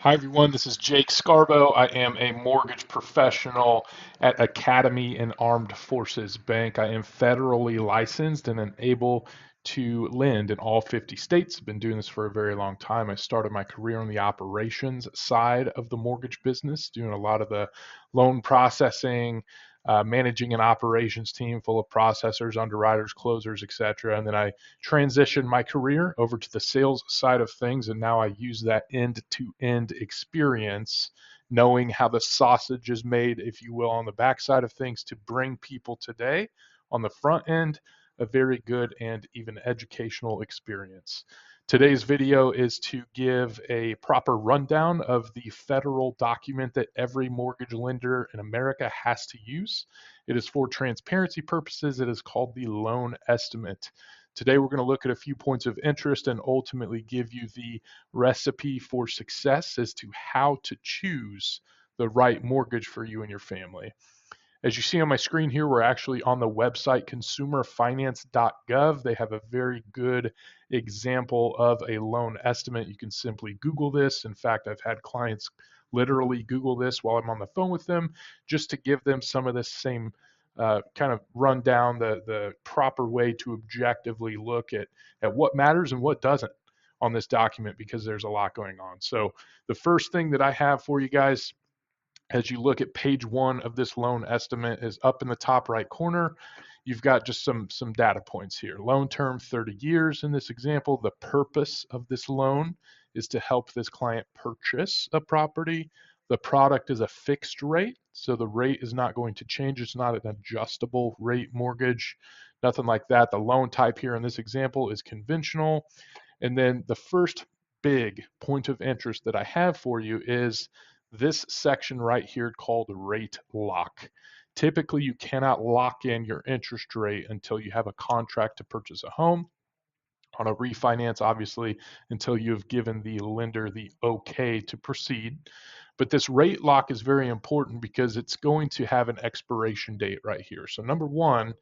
Hi, everyone. This is jscarbo. I am a mortgage professional at Academy and Armed Forces Bank. I am federally licensed and am able to lend in all 50 states. I've been doing this for a very long time. I started my career on the operations side of the mortgage business, doing a lot of the loan processing, managing an operations team full of processors, underwriters, closers, etc. And then I transitioned my career over to the sales side of things, and now I use that end-to-end experience, knowing how the sausage is made, if you will, on the backside of things to bring people today on the front end a very good and even educational experience. Today's video is to give a proper rundown of the federal document that every mortgage lender in America has to use. It is for transparency purposes. It is called the loan estimate. Today, we're going to look at a few points of interest and ultimately give you the recipe for success as to how to choose the right mortgage for you and your family. As you see on my screen here, we're actually on the website consumerfinance.gov. They have a very good example of a loan estimate. You can simply Google this. In fact, I've had clients literally Google this while I'm on the phone with them just to give them some of this same kind of run down the proper way to objectively look at what matters and what doesn't on this document because there's a lot going on. So the first thing that I have for you guys as you look at page one of this loan estimate is up in the top right corner. You've got just some data points here. Loan term 30 years in this example. The purpose of this loan is to help this client purchase a property. The product is a fixed rate, so the rate is not going to change. It's not an adjustable rate mortgage, nothing like that. The loan type here in this example is conventional. And then the first big point of interest that I have for you is this section right here called rate lock. Typically, you cannot lock in your interest rate until you have a contract to purchase a home. On a refinance, obviously, until you've given the lender the okay to proceed. But this rate lock is very important because it's going to have an expiration date right here. So, number one,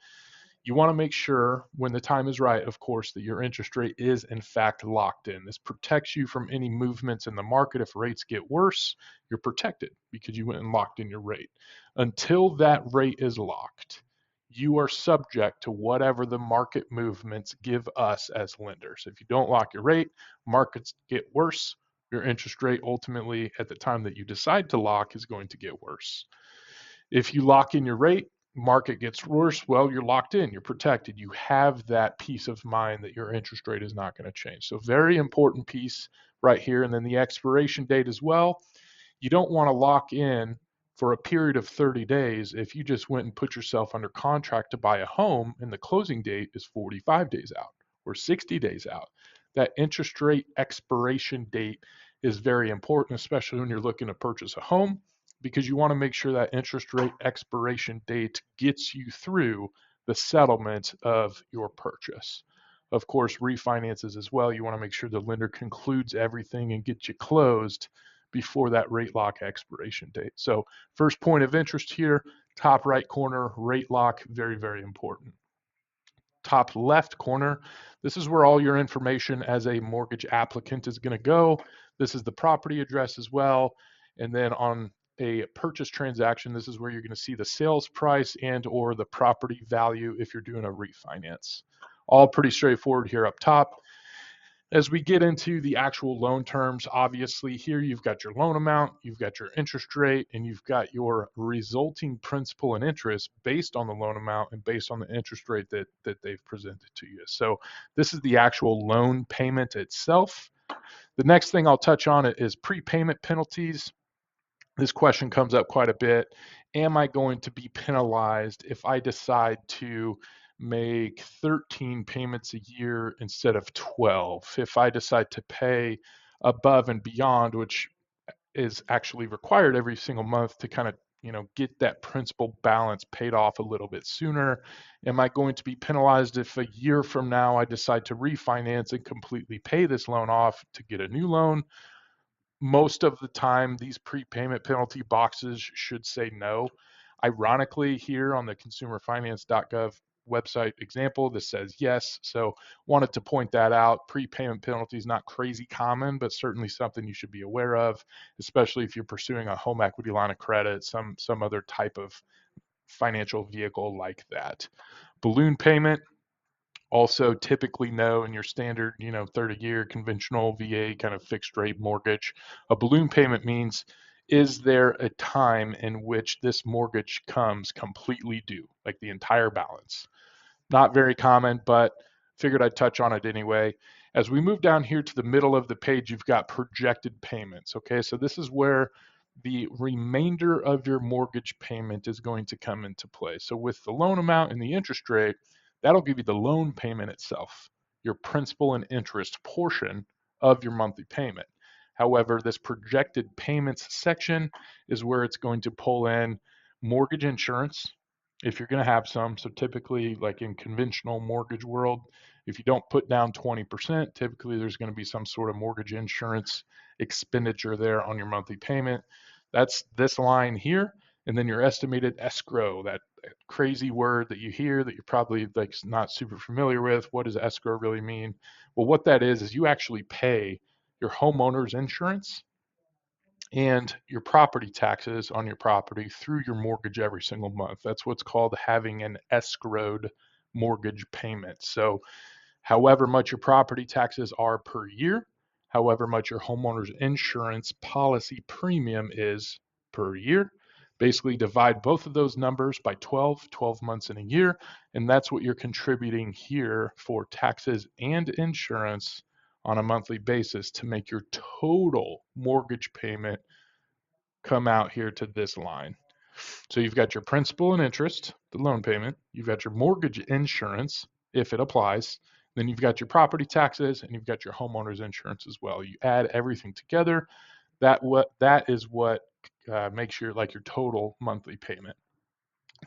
you want to make sure when the time is right, of course, that your interest rate is in fact locked in. This protects you from any movements in the market. If rates get worse, you're protected because you went and locked in your rate. Until that rate is locked, you are subject to whatever the market movements give us as lenders. If you don't lock your rate, markets get worse. Your interest rate ultimately at the time that you decide to lock is going to get worse. If you lock in your rate, market gets worse, well, you're locked in, you're protected. You have that peace of mind that your interest rate is not going to change. So very important piece right here. And then the expiration date as well. You don't want to lock in for a period of 30 days if you just went and put yourself under contract to buy a home and the closing date is 45 days out or 60 days out. That interest rate expiration date is very important, especially when you're looking to purchase a home, because you want to make sure that interest rate expiration date gets you through the settlement of your purchase. Of course, refinances as well. You want to make sure the lender concludes everything and gets you closed before that rate lock expiration date. So first point of interest here, top right corner, rate lock, very, very important. Top left corner, this is where all your information as a mortgage applicant is going to go. This is the property address as well. And then on a purchase transaction, this is where you're going to see the sales price and or the property value if you're doing a refinance. All pretty straightforward here up top. As we get into the actual loan terms, obviously here you've got your loan amount, you've got your interest rate, and you've got your resulting principal and interest based on the loan amount and based on the interest rate that they've presented to you. So this is the actual loan payment itself. The next thing I'll touch on is prepayment penalties. This question comes up quite a bit. Am I going to be penalized if I decide to make 13 payments a year instead of 12? If I decide to pay above and beyond, which is actually required every single month to kind of get that principal balance paid off a little bit sooner, am I going to be penalized if a year from now I decide to refinance and completely pay this loan off to get a new loan? Most of the time, these prepayment penalty boxes should say no. Ironically, here on the consumerfinance.gov website example, this says yes. So wanted to point that out. Prepayment penalties, not crazy common, but certainly something you should be aware of, especially if you're pursuing a home equity line of credit, some other type of financial vehicle like that. Balloon payment, also typically no in your standard, 30-year conventional VA kind of fixed rate mortgage. A balloon payment means, is there a time in which this mortgage comes completely due, like the entire balance? Not very common, but figured I'd touch on it anyway. As we move down here to the middle of the page, you've got projected payments. Okay, so this is where the remainder of your mortgage payment is going to come into play. So with the loan amount and the interest rate, that'll give you the loan payment itself, your principal and interest portion of your monthly payment. However, this projected payments section is where it's going to pull in mortgage insurance, if you're going to have some. So typically, like in conventional mortgage world, if you don't put down 20%, typically there's going to be some sort of mortgage insurance expenditure there on your monthly payment. That's this line here. And then your estimated escrow, that crazy word that you hear that you're probably like not super familiar with. What does escrow really mean? Well, what that is you actually pay your homeowner's insurance and your property taxes on your property through your mortgage every single month. That's what's called having an escrowed mortgage payment. So, however much your property taxes are per year, however much your homeowner's insurance policy premium is per year. Basically, divide both of those numbers by 12 months in a year, and that's what you're contributing here for taxes and insurance on a monthly basis to make your total mortgage payment come out here to this line. So you've got your principal and interest, the loan payment, you've got your mortgage insurance, if it applies, then you've got your property taxes, and you've got your homeowner's insurance as well. You add everything together, that is what makes your like your total monthly payment.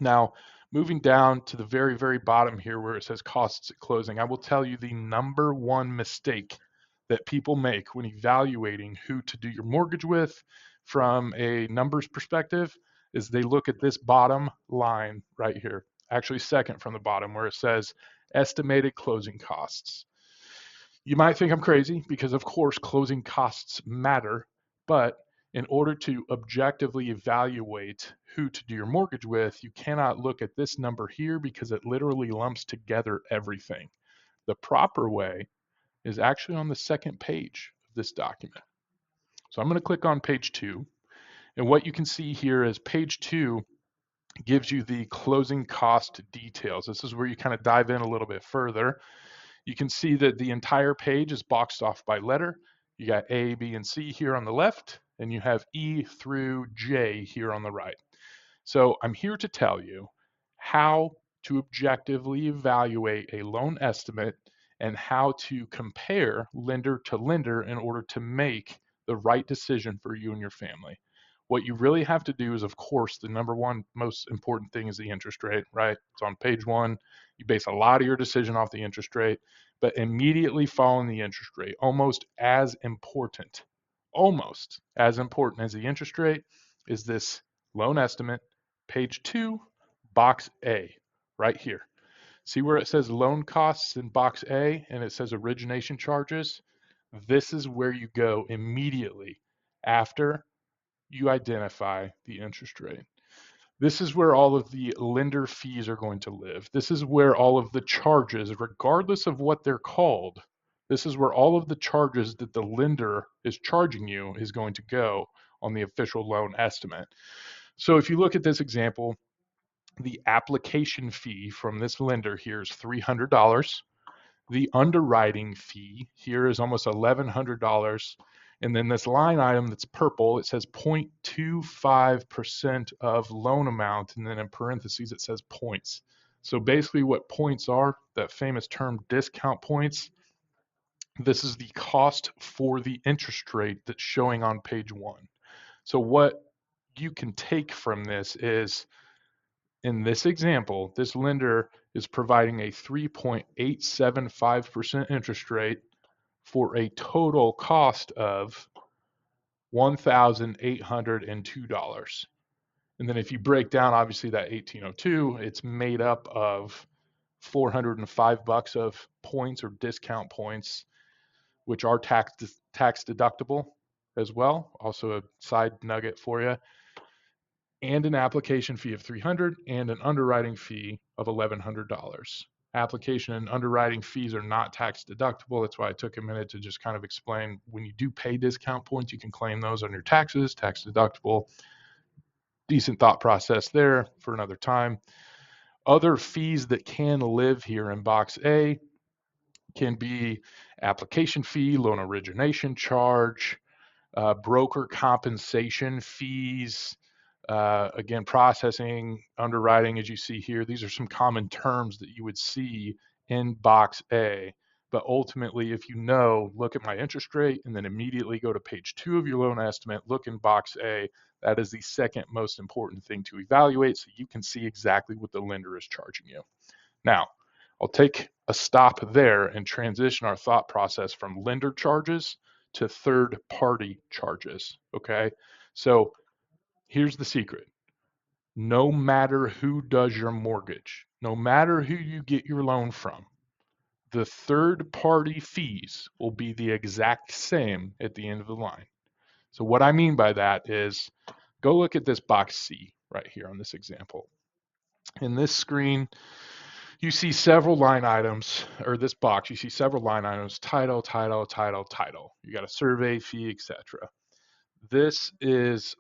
Now, moving down to the very, very bottom here where it says costs at closing, I will tell you the number one mistake that people make when evaluating who to do your mortgage with from a numbers perspective is they look at this bottom line right here, actually second from the bottom, where it says estimated closing costs. You might think I'm crazy because, of course, closing costs matter, but in order to objectively evaluate who to do your mortgage with, you cannot look at this number here because it literally lumps together everything. The proper way is actually on the second page of this document. So I'm going to click on page 2. And what you can see here is page 2 gives you the closing cost details. This is where you kind of dive in a little bit further. You can see that the entire page is boxed off by letter. You got A, B, and C here on the left, and you have E through J here on the right. So I'm here to tell you how to objectively evaluate a loan estimate and how to compare lender to lender in order to make the right decision for you and your family. What you really have to do is, of course, the number one most important thing is the interest rate, right? It's on page 1. You base a lot of your decision off the interest rate, but immediately following the interest rate, almost as important as the interest rate is this loan estimate, page 2, box A, right here. See where it says loan costs in box A and it says origination charges? This is where you go immediately after you identify the interest rate. This is where all of the lender fees are going to live. This is where all of the charges, regardless of what they're called, this is where all of the charges that the lender is charging you is going to go on the official loan estimate. So if you look at this example, the application fee from this lender here is $300. The underwriting fee here is almost $1,100. And then this line item that's purple, it says 0.25% of loan amount. And then in parentheses, it says points. So basically what points are, that famous term discount points, this is the cost for the interest rate that's showing on page 1. So what you can take from this is, in this example, this lender is providing a 3.875% interest rate for a total cost of $1,802. And then if you break down, obviously, that 1802, it's made up of $405 of points or discount points, which are tax deductible as well. Also a side nugget for you, and an application fee of $300 and an underwriting fee of $1,100. Application and underwriting fees are not tax deductible. That's why I took a minute to just kind of explain when you do pay discount points, you can claim those on your taxes, tax deductible. Decent thought process there for another time. Other fees that can live here in box A can be application fee, loan origination charge, broker compensation fees, again, processing, underwriting, as you see here. These are some common terms that you would see in box A. But ultimately, if you know, look at my interest rate and then immediately go to page 2 of your loan estimate, look in box A. That is the second most important thing to evaluate so you can see exactly what the lender is charging you. Now, I'll take a stop there and transition our thought process from lender charges to third party charges. Okay. So here's the secret. No matter who does your mortgage, no matter who you get your loan from, the third party fees will be the exact same at the end of the line. So what I mean by that is go look at this box C right here on this example. In this screen, you see several line items, or this box, you see several line items, title, title, title, title. You got a survey fee, etc. This is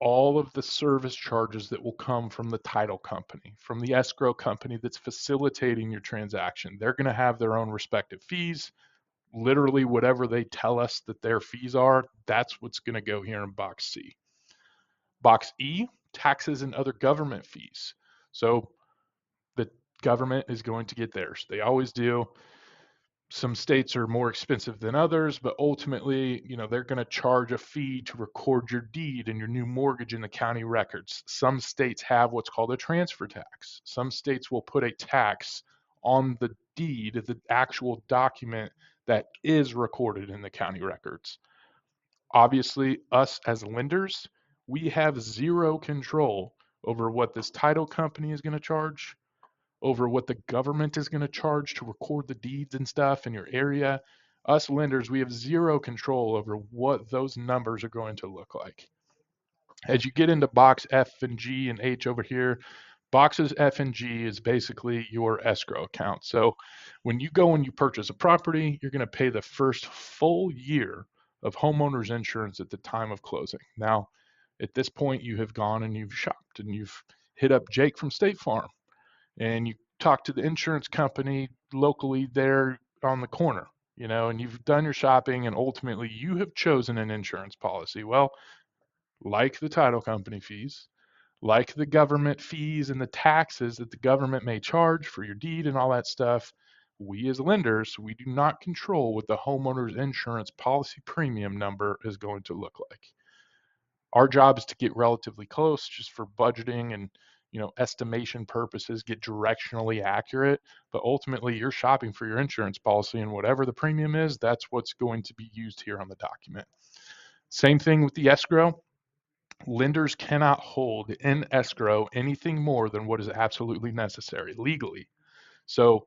all of the service charges that will come from the title company, from the escrow company that's facilitating your transaction. They're going to have their own respective fees. Literally, whatever they tell us that their fees are, that's what's going to go here in box C. Box E, taxes and other government fees. So the government is going to get theirs. They always do. Some states are more expensive than others, but ultimately, they're going to charge a fee to record your deed and your new mortgage in the county records. Some states have what's called a transfer tax. Some states will put a tax on the deed, the actual document that is recorded in the county records. Obviously, us as lenders, we have zero control over what this title company is going to charge, over what the government is going to charge to record the deeds and stuff in your area. Us lenders, we have zero control over what those numbers are going to look like. As you get into box F and G and H over here, boxes F and G is basically your escrow account. So when you go and you purchase a property, you're going to pay the first full year of homeowner's insurance at the time of closing. Now, at this point, you have gone and you've shopped and you've hit up Jake from State Farm and you talk to the insurance company locally there on the corner, and you've done your shopping and ultimately you have chosen an insurance policy. Well, like the title company fees, like the government fees and the taxes that the government may charge for your deed and all that stuff, we as lenders, we do not control what the homeowner's insurance policy premium number is going to look like. Our job is to get relatively close just for budgeting and estimation purposes, get directionally accurate, but ultimately you're shopping for your insurance policy and whatever the premium is, that's what's going to be used here on the document. Same thing with the escrow. Lenders cannot hold in escrow anything more than what is absolutely necessary legally. So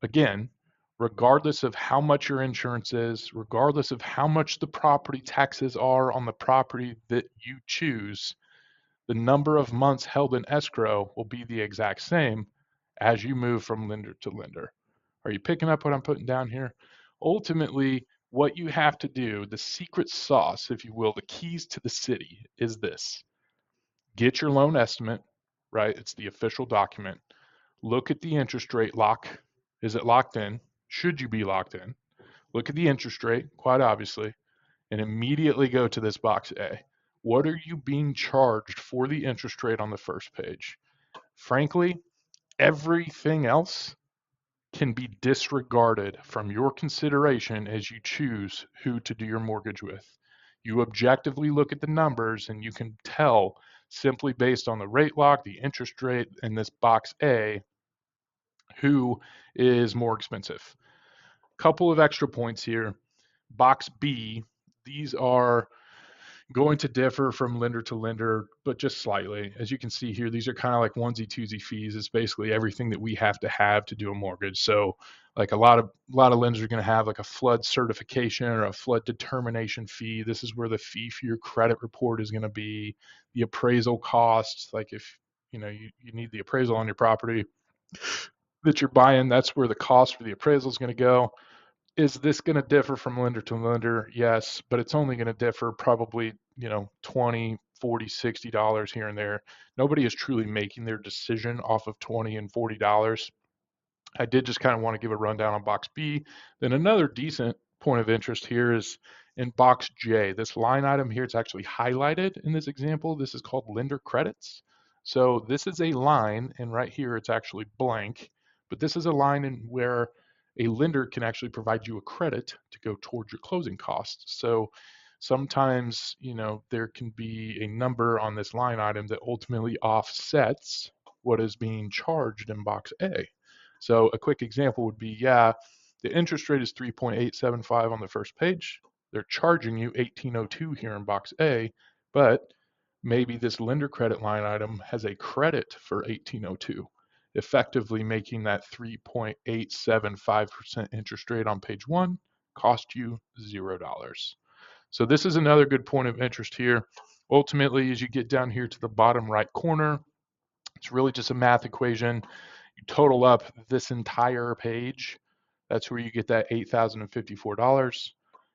again, regardless of how much your insurance is, regardless of how much the property taxes are on the property that you choose, the number of months held in escrow will be the exact same as you move from lender to lender. Are you picking up what I'm putting down here? Ultimately, what you have to do, the secret sauce, if you will, the keys to the city is this. Get your loan estimate, right? It's the official document. Look at the interest rate lock. Is it locked in? Should you be locked in? Look at the interest rate, quite obviously, and immediately go to this box A. What are you being charged for the interest rate on the first page? Frankly, everything else can be disregarded from your consideration as you choose who to do your mortgage with. You objectively look at the numbers and you can tell simply based on the rate lock, the interest rate, and this box A, who is more expensive. Couple of extra points here. Box B, these are Going to differ from lender to lender, but just slightly. As you can see here, these are kind of like onesie twosie fees. It's basically everything that we have to do a mortgage. So like a lot of lenders are going to have like a flood certification or a flood determination fee. This is where the fee for your credit report is going to be, the appraisal costs. Like if you need the appraisal on your property that you're buying, that's where the cost for the appraisal is going to go. Is this going to differ from lender to lender? Yes, but it's only going to differ probably, 20, 40, $60 here and there. Nobody is truly making their decision off of 20 and $40. I did just kind of want to give a rundown on box B. Then another decent point of interest here is in box J. This line item here, it's actually highlighted in this example. This is called lender credits. So this is a line, and right here it's actually blank, but this is a line in where a lender can actually provide you a credit to go towards your closing costs. So sometimes, there can be a number on this line item that ultimately offsets what is being charged in box A. So a quick example would be, yeah, the interest rate is 3.875 on the first page. They're charging you 1802 here in box A, but maybe this lender credit line item has a credit for 1802, effectively making that 3.875% interest rate on page one cost you $0. So this is another good point of interest here. Ultimately, as you get down here to the bottom right corner, it's really just a math equation. You total up this entire page. That's where you get that $8,054.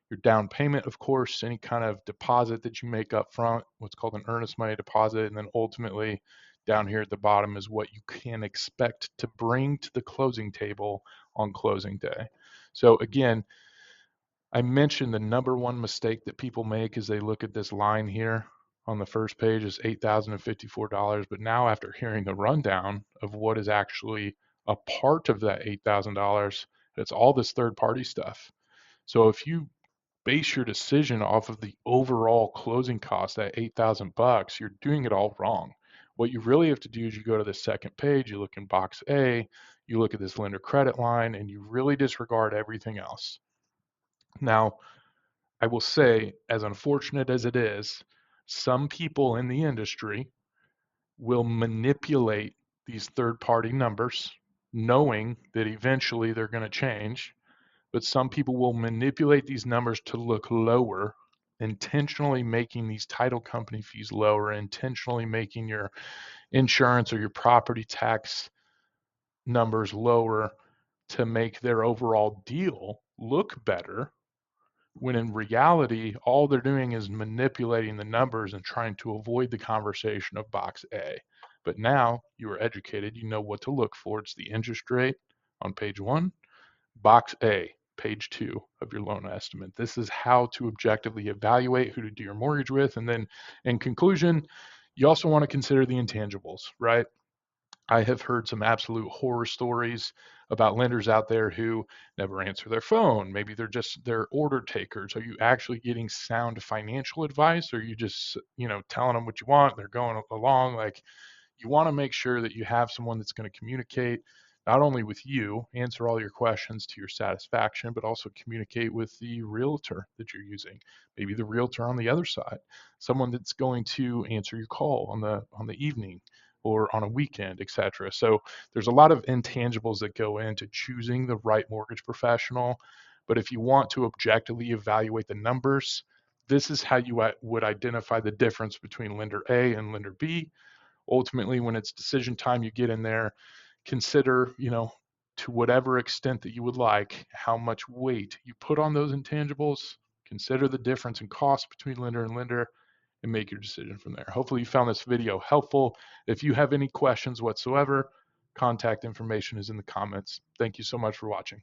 Your down payment, of course, any kind of deposit that you make up front, what's called an earnest money deposit, and then ultimately down here at the bottom is what you can expect to bring to the closing table on closing day. So again, I mentioned the number one mistake that people make is they look at this line here on the first page is $8,054. But now after hearing the rundown of what is actually a part of that $8,000, it's all this third party stuff. So if you base your decision off of the overall closing cost at $8,000, you're doing it all wrong. What you really have to do is you go to the second page, you look in box A, you look at this lender credit line, and you really disregard everything else. Now, I will say, as unfortunate as it is, some people in the industry will manipulate these third party numbers, knowing that eventually they're going to change. But some people will manipulate these numbers to look lower, intentionally making these title company fees lower, intentionally making your insurance or your property tax numbers lower to make their overall deal look better, when in reality, all they're doing is manipulating the numbers and trying to avoid the conversation of box A. But now you are educated, you know what to look for. It's the interest rate on page one, box A, page two of your loan estimate. This is how to objectively evaluate who to do your mortgage with. And then in conclusion, you also want to consider the intangibles, right? I have heard some absolute horror stories about lenders out there who never answer their phone. Maybe they're order takers. Are you actually getting sound financial advice? Or are you just, telling them what you want? They're going along. Like, you want to make sure that you have someone that's going to communicate not only with you, answer all your questions to your satisfaction, but also communicate with the realtor that you're using. Maybe the realtor on the other side, someone that's going to answer your call on the evening or on a weekend, etc. So there's a lot of intangibles that go into choosing the right mortgage professional. But if you want to objectively evaluate the numbers, this is how you would identify the difference between lender A and lender B. Ultimately, when it's decision time, you get in there, consider, to whatever extent that you would like, how much weight you put on those intangibles, consider the difference in cost between lender and lender, and make your decision from there. Hopefully you found this video helpful. If you have any questions whatsoever, contact information is in the comments. Thank you so much for watching.